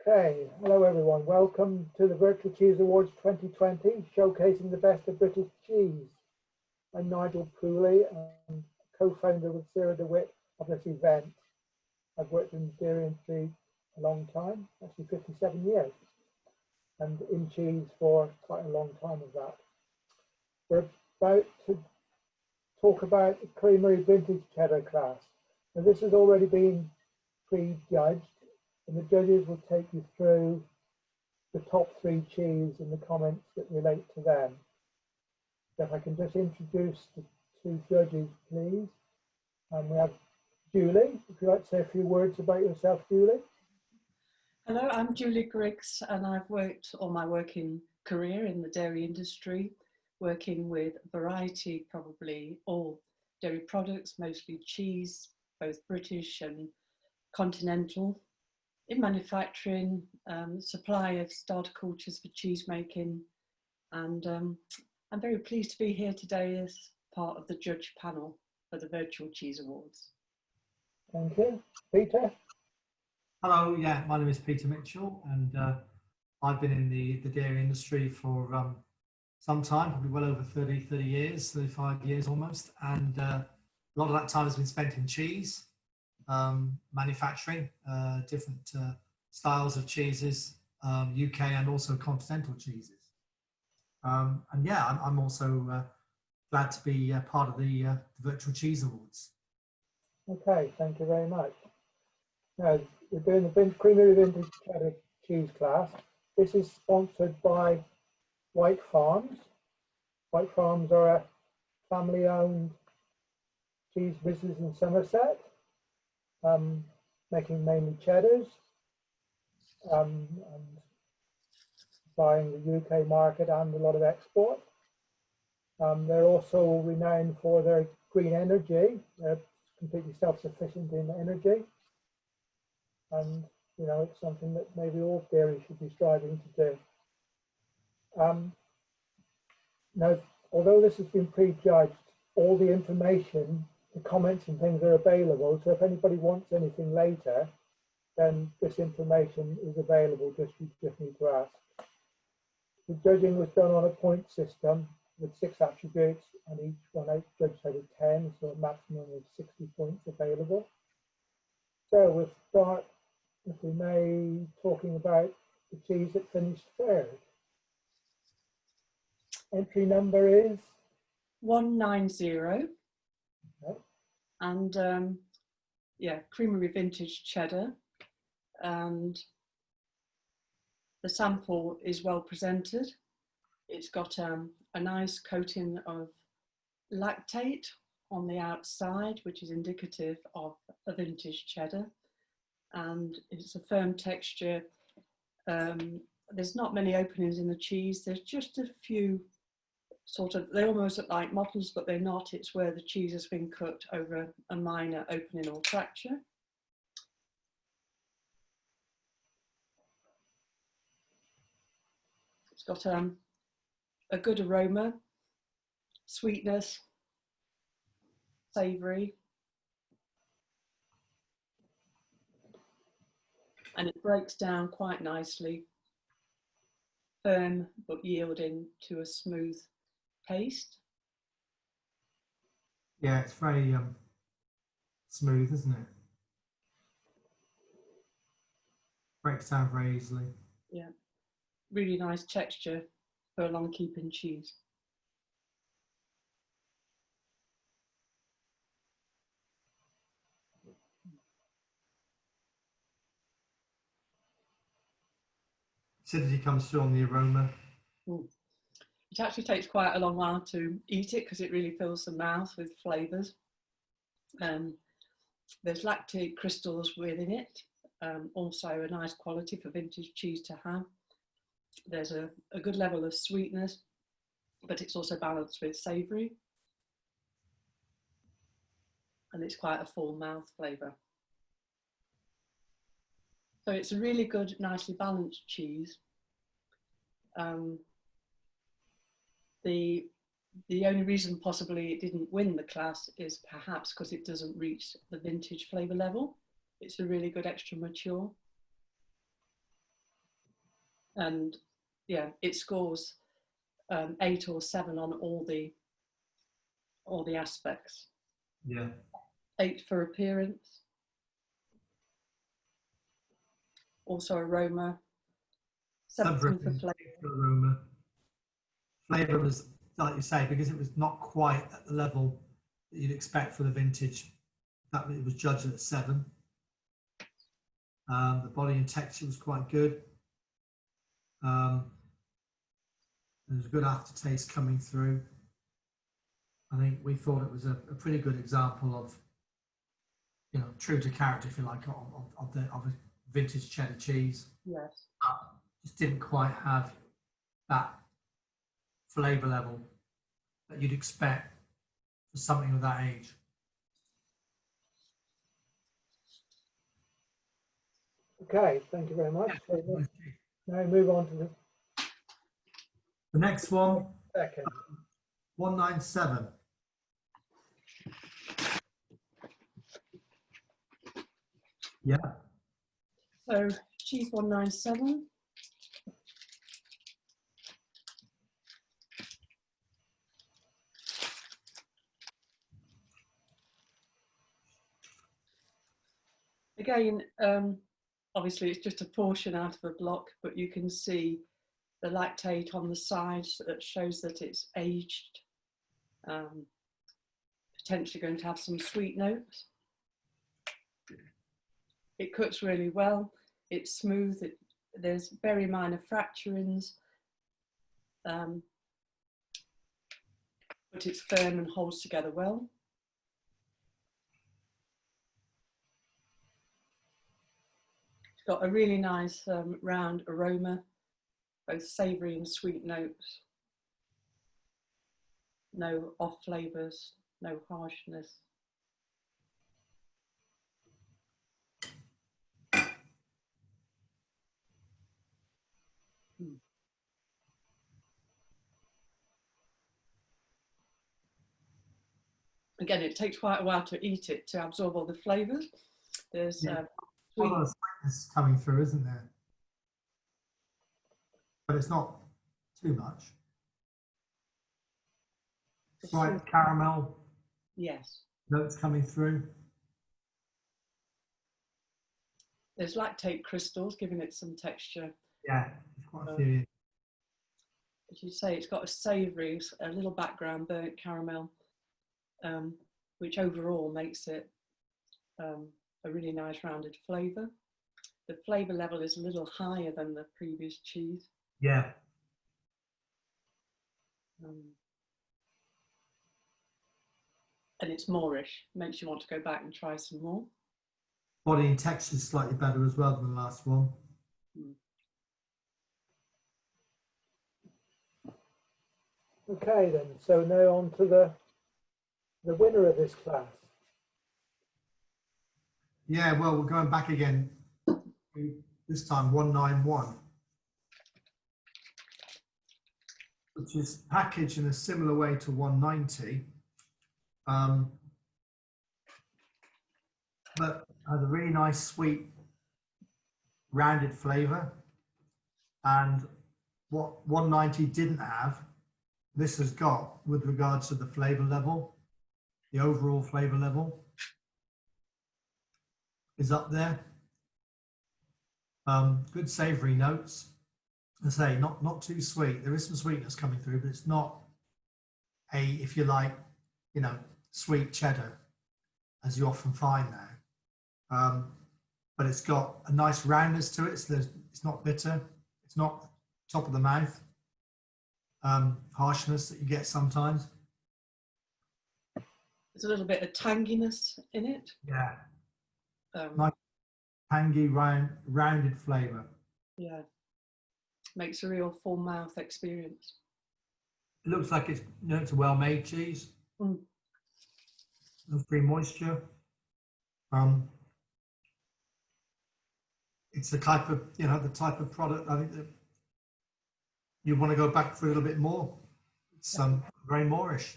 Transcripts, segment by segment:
Okay, hello everyone. Welcome to the Virtual Cheese Awards 2020, showcasing the best of British cheese. I'm Nigel Pooley and co-founder with Sarah DeWitt of this event. I've worked in the dairy industry a long time, actually 57 years, and in cheese for quite a long time of that. We're about to talk about the Creamery Vintage Cheddar class. Now this has already been pre-judged, and the judges will take you through the top 3 cheese and the comments that relate to them. So if I can just introduce the 2 judges, please. We have Julie. If you'd like to say a few words about yourself, Julie. Hello, I'm Julie Griggs, and I've worked all my working career in the dairy industry, working with a variety, probably all dairy products, mostly cheese, both British and continental, in manufacturing, supply of starter cultures for cheese making, and I'm very pleased to be here today as part of the judge panel for the Virtual Cheese Awards. Thank you. Peter? Hello, yeah, my name is Peter Mitchell, and I've been in the dairy industry for some time, probably well over 30 years, 35 years almost, and a lot of that time has been spent in cheese. Manufacturing different styles of cheeses, UK and also continental cheeses. And yeah, I'm also glad to be part of the Virtual Cheese Awards. Okay, thank you very much. Now, we're doing the Creamery Vintage Cheddar cheese class. This is sponsored by White Farms. White Farms are a family-owned cheese business in Somerset. Making mainly cheddars, and buying the UK market and a lot of export. They're also renowned for their green energy. They're completely self-sufficient in energy, and you know, it's something that maybe all dairy should be striving to do. Now, although this has been prejudged, all the information, the comments and things are available, so if anybody wants anything later, then this information is available, you just need to ask. The judging was done on a point system with 6 attributes, and each one judged out of 10, so a maximum of 60 points available. So we'll start, if we may, talking about the cheese that finished third. Entry number is? 190. Okay. And yeah, Creamery Vintage Cheddar, and the sample is well presented. It's got a nice coating of lactate on the outside, which is indicative of a vintage cheddar, and it's a firm texture. There's not many openings in the cheese. There's just a few sort of, they almost look like mottles, but they're not. It's where the cheese has been cooked over a minor opening or fracture. It's got a good aroma, sweetness, savoury, and it breaks down quite nicely, firm but yielding to a smooth paste. Yeah, it's very smooth, isn't it? Breaks down very easily. Yeah, really nice texture for a long keeping cheese. Acidity comes through on the aroma. It actually takes quite a long while to eat it because it really fills the mouth with flavours. There's lactate crystals within it, also a nice quality for vintage cheese to have. There's a good level of sweetness, but it's also balanced with savoury, and it's quite a full mouth flavour. So it's a really good, nicely balanced cheese. The only reason possibly it didn't win the class is perhaps because it doesn't reach the vintage flavour level. It's a really good extra mature. and yeah, it scores 8 or 7 on all the aspects. Yeah. 8 for appearance, also aroma, 17 for flavour. Aroma. Flavour was, like you say, because it was not quite at the level that you'd expect for the vintage, that it was judged at 7. The body and texture was quite good. There was a good aftertaste coming through. I think we thought it was a pretty good example of, you know, true to character, if you like, of a vintage cheddar cheese. Yes. Just didn't quite have that flavour level that you'd expect for something of that age. Okay, thank you very much. So now move on to The next one, the second. 197. Yeah. So cheese 197. Again, obviously it's just a portion out of a block, but you can see the lactate on the side that shows that it's aged, potentially going to have some sweet notes. It cooks really well, it's smooth, there's very minor fracturings, but it's firm and holds together well. It's got a really nice round aroma, both savoury and sweet notes. No off flavours, no harshness. Again, it takes quite a while to eat it to absorb all the flavours. There's A lot of sweetness coming through, isn't there? But it's not too much. Slight caramel yes. notes coming through. There's lactate crystals giving it some texture. Yeah, there's quite a few. As you say, it's got a savoury, a little background burnt caramel, which overall makes it a really nice rounded flavour. The flavour level is a little higher than the previous cheese. Yeah. And it's moreish, makes you want to go back and try some more. Body and texture is slightly better as well than the last one. Okay then, so now on to the winner of this class. Yeah, well, we're going back again. This time 191, which is packaged in a similar way to 190, but has a really nice sweet rounded flavour. And what 190 didn't have, this has got with regards to the flavour level, the overall flavour level is up there. Good savoury notes. I say not too sweet. There is some sweetness coming through, but it's not a, if you like, you know, sweet cheddar as you often find now. But it's got a nice roundness to it. So it's not bitter. It's not top of the mouth harshness that you get sometimes. There's a little bit of tanginess in it. Yeah. Nice tangy, rounded flavour. Yeah. Makes a real full mouth experience. It looks like it's, you know, it's a well-made cheese. No free moisture. It's the type of, you know, the type of product I think that you want to go back for a little bit more. It's very moreish,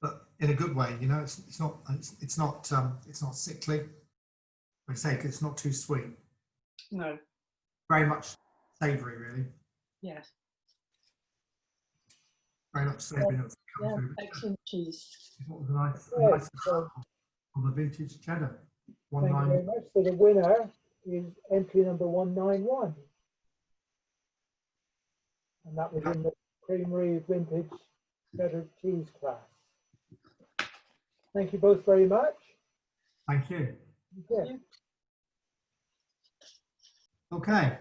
but in a good way. You know, it's not sickly. Like I say, it's not too sweet. No. Very much savoury, really. Yes. Very much savoury notes come Yeah, through. excellent cheese. What was a nice So, example of a vintage cheddar. thank you very much. So the winner is entry number 191. And that was in the Creamery Vintage Cheddar Cheese class. Thank you both very much. Thank you. Okay. Okay.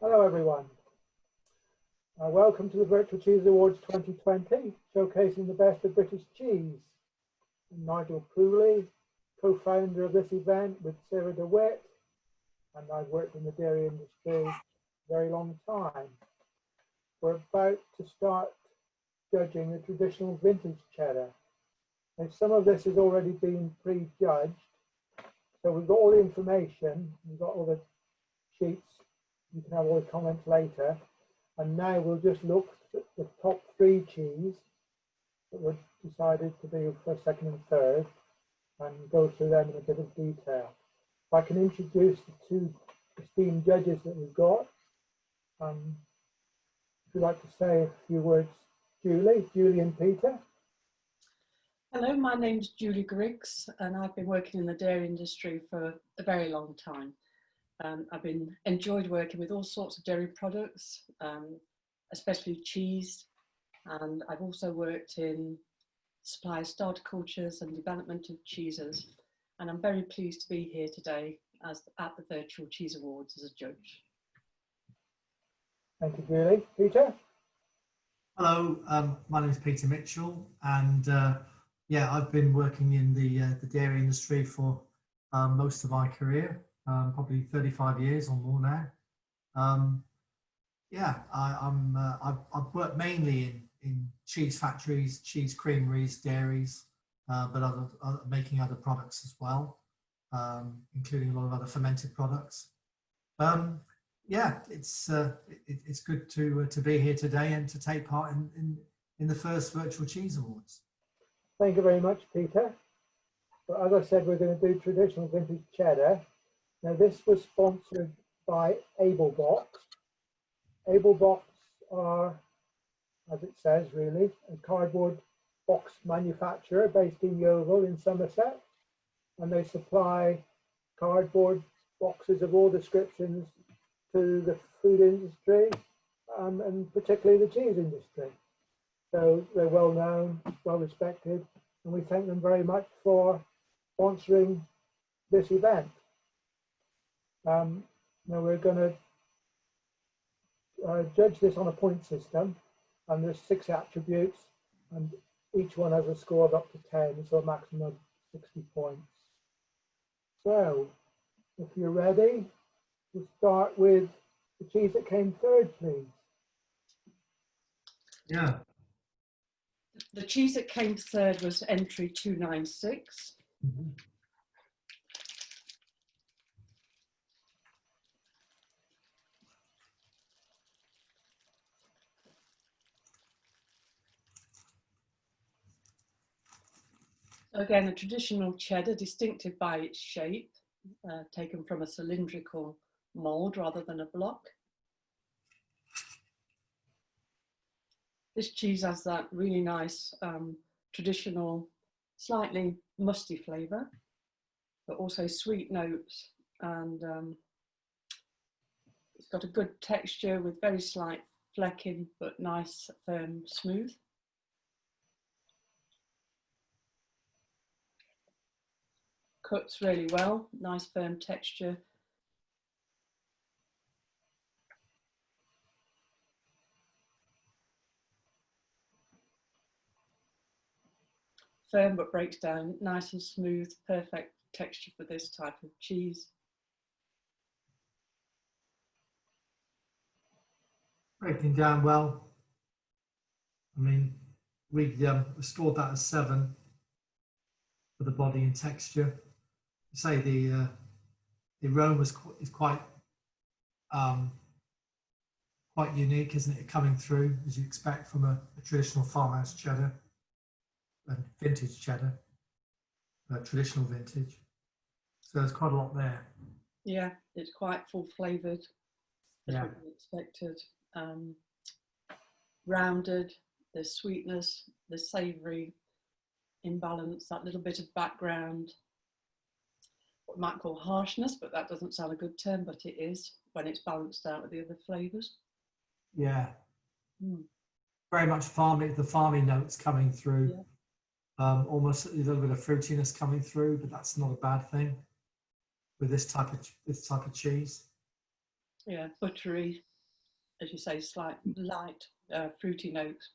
Hello, everyone. Welcome to the Virtual Cheese Awards 2020, showcasing the best of British cheese. I'm Nigel Cooley, co-founder of this event with Sarah DeWitt, and I've worked in the dairy industry a very long time. We're about to start judging the traditional vintage cheddar. And some of this has already been pre-judged, so we've got all the information, we've got all the sheets, you can have all the comments later. And now we'll just look at the top 3 cheese that were decided to be first, second and third and go through them in a bit of detail. If I can introduce the 2 esteemed judges that we've got. If you'd like to say a few words, Julie and Peter. Hello, my name's Julie Griggs and I've been working in the dairy industry for a very long time. I've enjoyed working with all sorts of dairy products, especially cheese, and I've also worked in supply of starter cultures and development of cheeses, and I'm very pleased to be here today at the Virtual Cheese Awards as a judge. Thank you, Julie. Peter? Hello, my name is Peter Mitchell, and yeah, I've been working in the dairy industry for most of my career. Probably 35 years or more now. Yeah, I've worked mainly in cheese factories, cheese creameries, dairies, but making other products as well, including a lot of other fermented products. Yeah, it's good to be here today and to take part in the first Virtual Cheese Awards. Thank you very much, Peter. So as I said, we're going to do traditional vintage cheddar. Now, this was sponsored by AbleBox. AbleBox are, as it says, really, a cardboard box manufacturer based in Yeovil in Somerset. And they supply cardboard boxes of all descriptions to the food industry and particularly the cheese industry. So they're well known, well respected, and we thank them very much for sponsoring this event. Now we're going to judge this on a point system, and there's 6 attributes, and each one has a score of up to 10, so a maximum of 60 points. So, if you're ready, we'll start with the cheese that came third, please. Yeah. The cheese that came third was entry 296. Mm-hmm. Again, a traditional cheddar, distinctive by its shape, taken from a cylindrical mould rather than a block. This cheese has that really nice traditional, slightly musty flavour, but also sweet notes, and it's got a good texture with very slight flecking, but nice, firm, smooth. Cuts really well, nice firm texture. Firm but breaks down, nice and smooth, perfect texture for this type of cheese. Breaking down well. I mean, we scored that as 7 for the body and texture. Say the aroma is quite quite unique, isn't it? Coming through as you expect from a traditional farmhouse cheddar and vintage cheddar, traditional vintage. So there's quite a lot there. Yeah, it's quite full flavoured, as Yeah. what we expected. Rounded, there's sweetness, there's savoury, in balance, that little bit of background, what we might call harshness, but that doesn't sound a good term, but it is when it's balanced out with the other flavours. Yeah. Mm. Very much farming, the farming notes coming through. Yeah. Almost a little bit of fruitiness coming through, but that's not a bad thing with this type of cheese. Yeah, buttery, as you say, slight light fruity notes.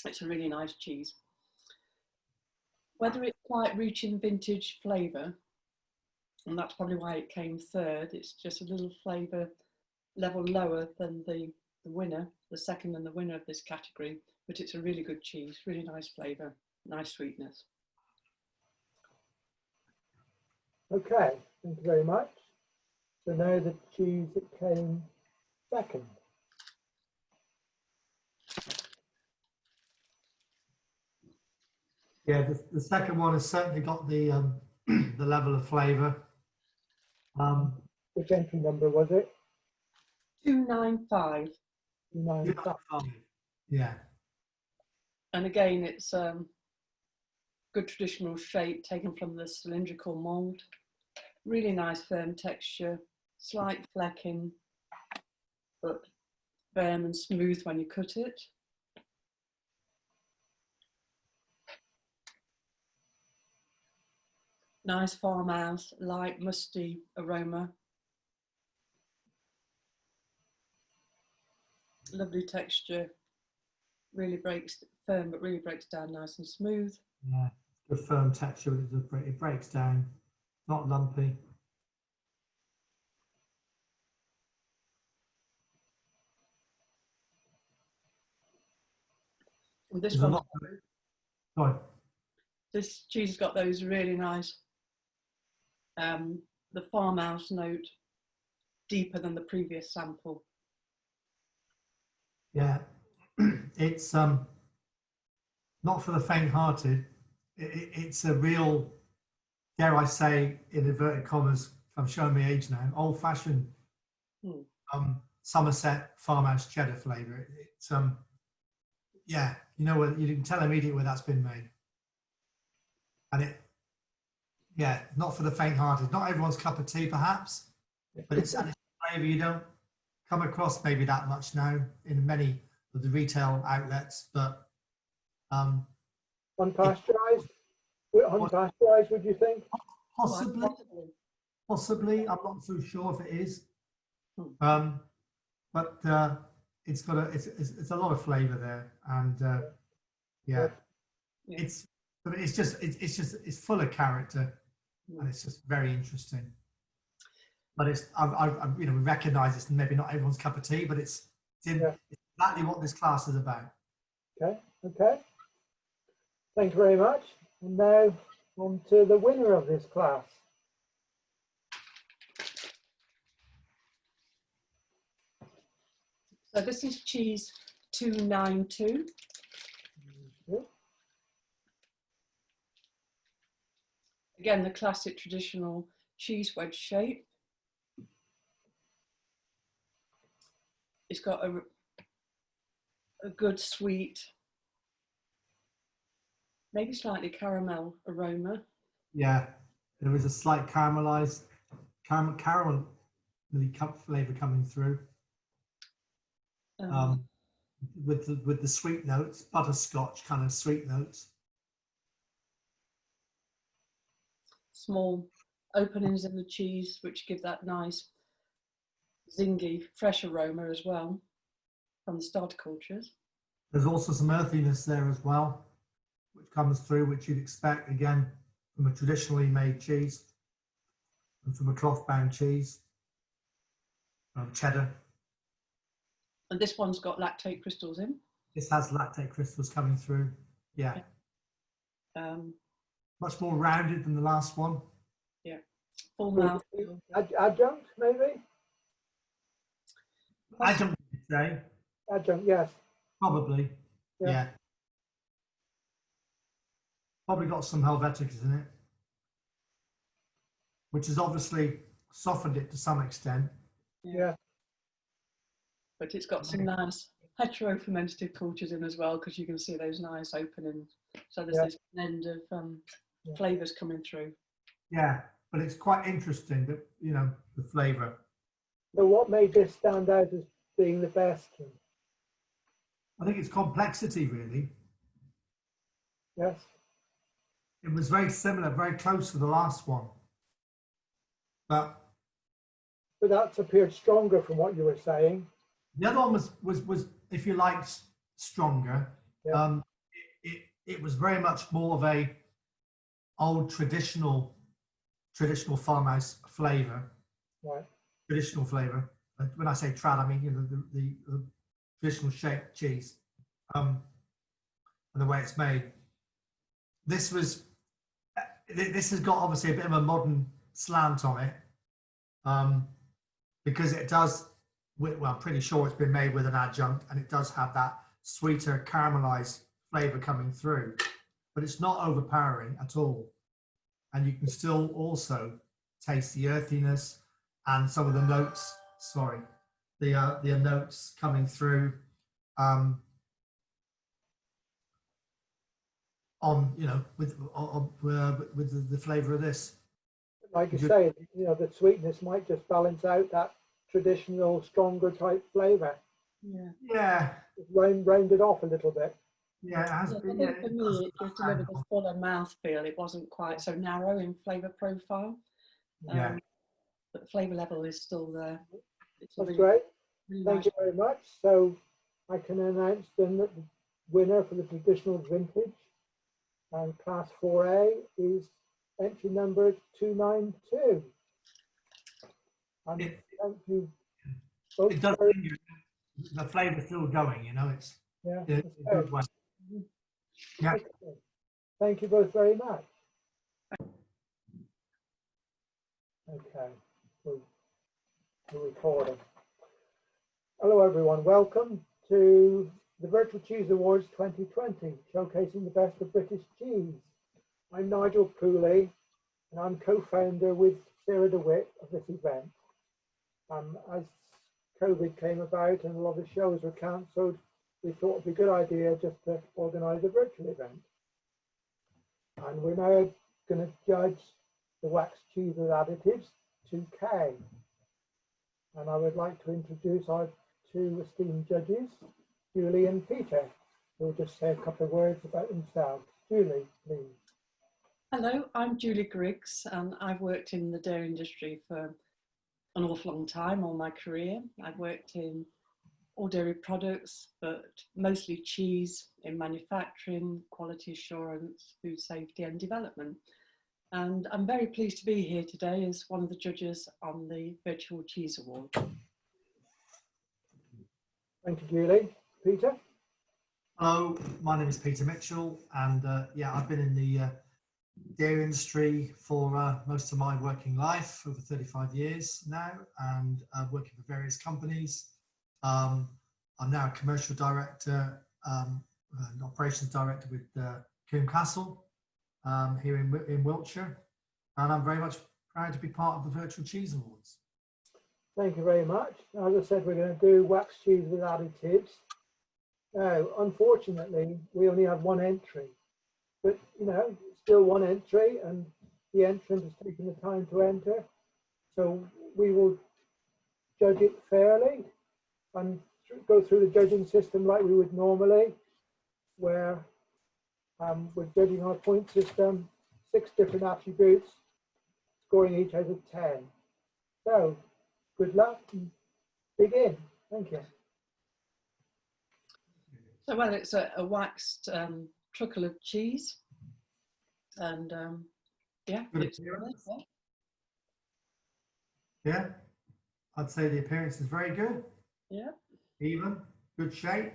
It's a really nice cheese. Whether it's quite rich in vintage flavour, and that's probably why it came third, it's just a little flavour level lower than the winner, the second and the winner of this category, but it's a really good cheese, really nice flavour, nice sweetness. Okay, thank you very much. So now the cheese that came second. Yeah, the second one has certainly got the the level of flavour. Which entry number was it? 295. 295. Yeah. And again, it's good traditional shape taken from the cylindrical mould. Really nice firm texture, slight flecking, but firm and smooth when you cut it. Nice farmhouse, light musty aroma. Lovely texture, really breaks firm, but really breaks down nice and smooth. Yeah, good firm texture. It breaks down, not lumpy. And this There's a one, lot. Sorry. this cheese has got those really nice, the farmhouse note, deeper than the previous sample. Yeah, it's not for the faint-hearted. It's a real, dare I say, in inverted commas, I'm showing my age now, old-fashioned Somerset farmhouse cheddar flavour. It's yeah, you know what, you can tell immediately where that's been made, and yeah, not for the faint-hearted. Not everyone's cup of tea, perhaps, but it's a flavour you don't come across maybe that much now in many of the retail outlets, but Unpasteurised? Unpasteurised, would you think? possibly. I'm not so sure if it is, but it's got it's a lot of flavour there, and yeah, it's full of character, and it's just very interesting. But it's I you know, we recognise it's maybe not everyone's cup of tea, but it's exactly what this class is about. Okay. Thanks very much. And now on to the winner of this class. So this is cheese 292. Again, the classic traditional cheese wedge shape. It's got a good sweet, maybe slightly caramel aroma. Yeah, there is a slight caramelized caramel flavour coming through. With the sweet notes, butterscotch kind of sweet notes. Small openings in the cheese, which give that nice zingy, fresh aroma as well from the starter cultures. There's also some earthiness there as well, which comes through, which you'd expect again from a traditionally made cheese and from a cloth-bound cheese, cheddar. And this one's got lactate crystals in. This has lactate crystals coming through. Yeah. Much more rounded than the last one. Yeah. Full mouth. Adjunct, maybe? Adjunct, you'd say. Adjunct, yes. Probably. Yeah. Probably got some Helveticus in it, which is obviously softened it to some extent. Yeah. But it's got some nice hetero-fermentative cultures in as well, because you can see those nice openings. So there's this blend of flavours coming through. Yeah, but it's quite interesting that, you know, the flavour. So what made this stand out as being the best? I think it's complexity, really. Yes. It was very similar, very close to the last one. But that's appeared stronger from what you were saying. the other one was if you like, stronger. Yeah. It was very much more of a old traditional farmhouse flavour. Right. Traditional flavour. When I say trad, I mean, you know, the traditional shaped cheese, and the way it's made. This has got obviously a bit of a modern slant on it, because it does. Well, I'm pretty sure it's been made with an adjunct, and it does have that sweeter caramelized flavour coming through, but it's not overpowering at all. And you can still also taste the earthiness and some of the notes. Sorry, the notes coming through. On, you know, with the flavour of this. Like you say, you know, the sweetness might just balance out that traditional, stronger type flavour. Yeah. Yeah. Just round it off a little bit. Yeah, it has been. I Yeah, think for me, it just delivered a fuller mouthfeel. It wasn't quite so narrow in flavour profile. Yeah. But the flavour level is still there. It's That's really, great. really Thank nice. you very much. So I can announce then that the winner for the traditional vintage and class 4A is entry number 292. And thank you both. It does. The flavour's still going. You know, it's a good one. Yeah. Okay. Thank you both very much. Okay. We're recording. Hello, everyone. Welcome to the Virtual Cheese Awards 2020, showcasing the best of British cheese. I'm Nigel Cooley, and I'm co-founder with Sarah DeWitt of this event. As COVID came about and a lot of the shows were cancelled, we thought it'd be a good idea just to organise a virtual event. And we're now going to judge the wax cheese with additives 2K. And I would like to introduce our two esteemed judges, Julie and Peter, who will just say a couple of words about themselves. Julie, please. Hello, I'm Julie Griggs, and I've worked in the dairy industry for an awful long time, all my career. I've worked in all dairy products, but mostly cheese in manufacturing, quality assurance, food safety and development. And I'm very pleased to be here today as one of the judges on the Virtual Cheese Award. Thank you, Julie. Peter? Hello, my name is Peter Mitchell, and yeah, I've been in the dairy industry for most of my working life, over 35 years now, and working for various companies. I'm now a commercial director, an operations director with Coombe Castle here in Wiltshire, and I'm very much proud to be part of the Virtual Cheese Awards. Thank you very much. As I said, we're going to do wax cheese with additives. Now, unfortunately, we only have one entry, but you know, still one entry, and the entrant has taken the time to enter. So we will judge it fairly and go through the judging system like we would normally, where we're judging our point system, 6 different attributes, scoring each out of 10. So, good luck and begin. Thank you. So, well, it's a waxed truckle of cheese. And yeah, it's yeah, I'd say the appearance is very good. Yeah. Even, good shape.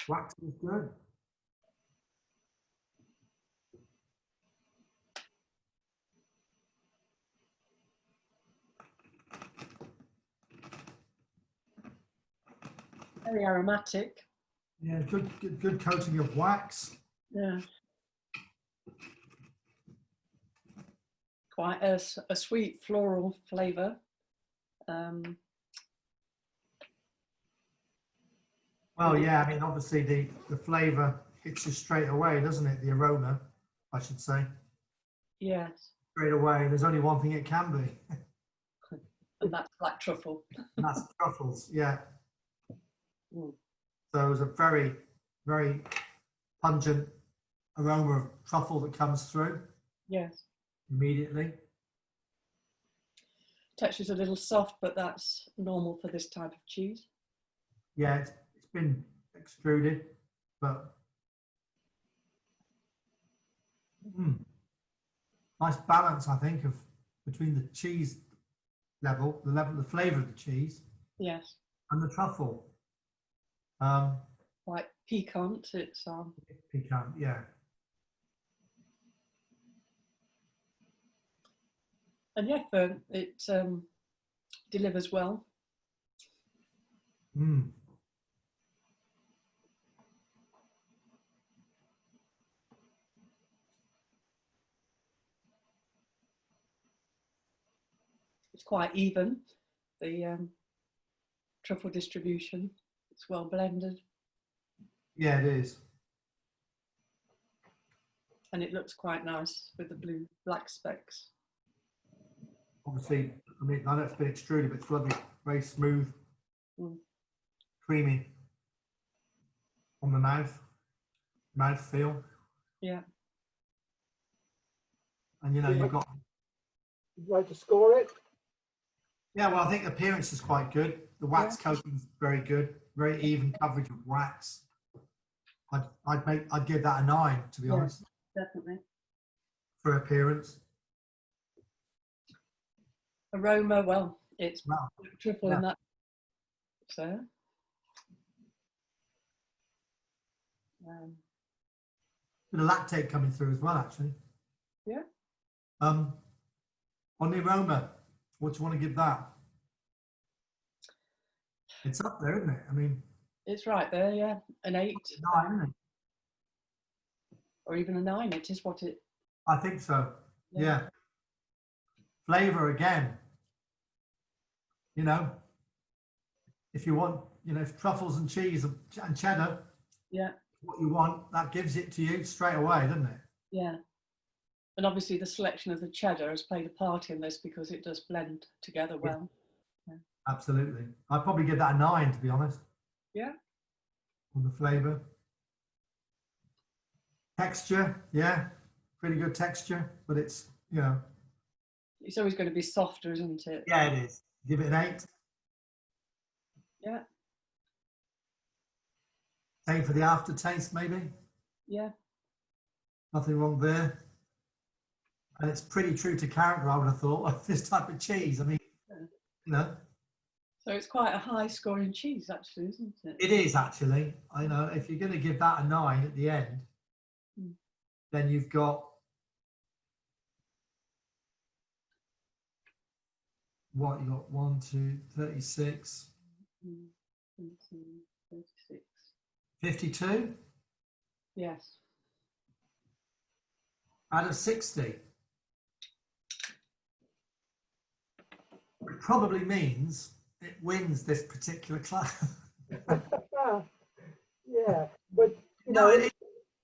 Wax is good. Very aromatic. Yeah, good coating of wax. Yeah. quite a sweet floral flavour. Well, yeah, I mean, obviously the flavour hits you straight away, doesn't it? The aroma, I should say, Yes, straight away. There's only one thing it can be, and that's black truffle. and that's truffles. Yeah. Mm. So it was a very, very pungent aroma of truffle that comes through Yes. immediately. Texture's a little soft, but that's normal for this type of cheese. Yeah, it's been extruded, but nice balance, I think, of between the cheese level, the flavour of the cheese, Yes. and the truffle. Quite piquant. It's Piquant, yeah. and yeah, it delivers well. Mm. It's quite even. The truffle distribution. It's well blended, Yeah, it is. and it looks quite nice with the black specks. Obviously, I mean, I know it's been extruded, but it's lovely, very smooth, creamy on the mouth feel. Yeah. And you know, you've got. Would you like to score it? Yeah, well, I think the appearance is quite good. The wax coating is very good, very even coverage of wax. I'd give that a 9, to be honest, Definitely. for appearance. Aroma, well, it's Wow. truffle in that. So. Bit of lactate coming through as well, actually. Yeah. On the aroma, what do you want to give that? It's up there, isn't it? I mean, it's right there, yeah. An 8. 9, isn't it? Or even a 9. It is what it. I think so. Yeah. Flavour again. You know, if you want, you know, if truffles and cheese and cheddar, Yeah. what you want, that gives it to you straight away, doesn't it? Yeah. And obviously the selection of the cheddar has played a part in this because it does blend together well. Yeah. Absolutely. I'd probably give that a 9, to be honest. Yeah. On the flavour. Texture, yeah. Pretty good texture, but it's, you know. It's always going to be softer, isn't it? Yeah, it is. Give it an 8. Yeah. Same for the aftertaste, maybe. Yeah. Nothing wrong there. And it's pretty true to character, I would have thought, of this type of cheese. I mean, you know. So it's quite a high scoring cheese, actually, isn't it? It is, actually. I know. If you're going to give that a 9 at the end, then you've got what? You got 1, 2, 36. 36. 52 Yes. out of 60. It probably means it wins this particular class. Yeah, but you No, know,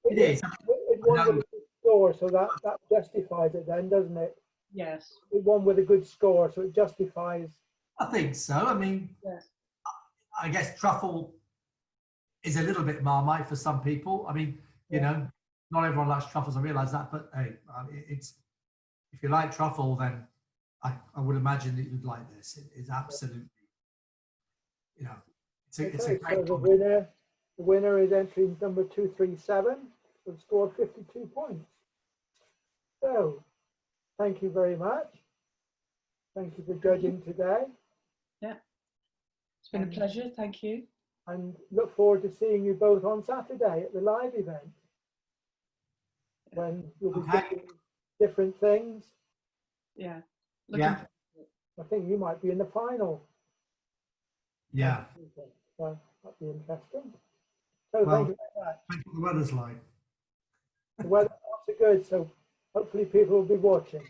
it is. it won with a good score, so that justifies it then, doesn't it? Yes. It won with a good score, so it justifies. I think so. I mean, Yes. I guess truffle is a little bit Marmite for some people. I mean, you know, not everyone likes truffles. I realise that, but hey, it's if you like truffle, then I would imagine that you'd like this. It is absolutely, you know, it's a Okay, great. so the winner is entry number 237 with a score of 52 points. So, thank you very much. Thank you for judging today. Yeah. It's been a pleasure. Thank you. And look forward to seeing you both on Saturday at the live event, when you'll be doing different things. Yeah. Yeah. I think you might be in the final. Yeah. So that'd be interesting. So Well, thank you very much. Think what the weather's like. The weather's not so good, so hopefully people will be watching.